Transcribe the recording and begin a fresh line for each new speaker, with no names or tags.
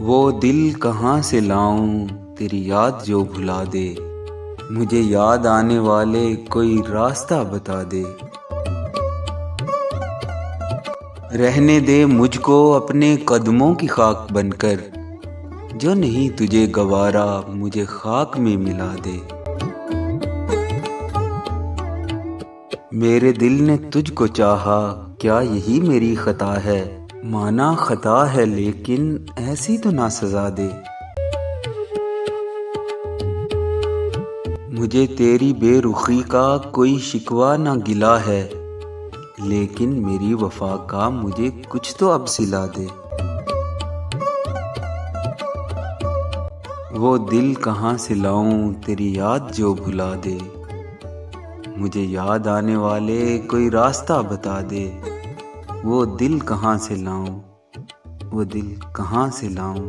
वो दिल कहाँ से लाऊं तेरी याद जो भुला दे। मुझे याद आने वाले कोई रास्ता बता दे। रहने दे मुझको अपने कदमों की खाक बनकर, जो नहीं तुझे गवारा मुझे खाक में मिला दे। मेरे दिल ने तुझको चाहा, क्या यही मेरी खता है। माना खता है लेकिन ऐसी तो ना सजा दे। मुझे तेरी बेरुखी का कोई शिकवा ना गिला है, लेकिन मेरी वफा का मुझे कुछ तो अब सिला दे। वो दिल कहाँ से लाऊं तेरी याद जो भुला दे। मुझे याद आने वाले कोई रास्ता बता दे। वो दिल कहाँ से लाऊं, वो दिल कहाँ से लाऊं।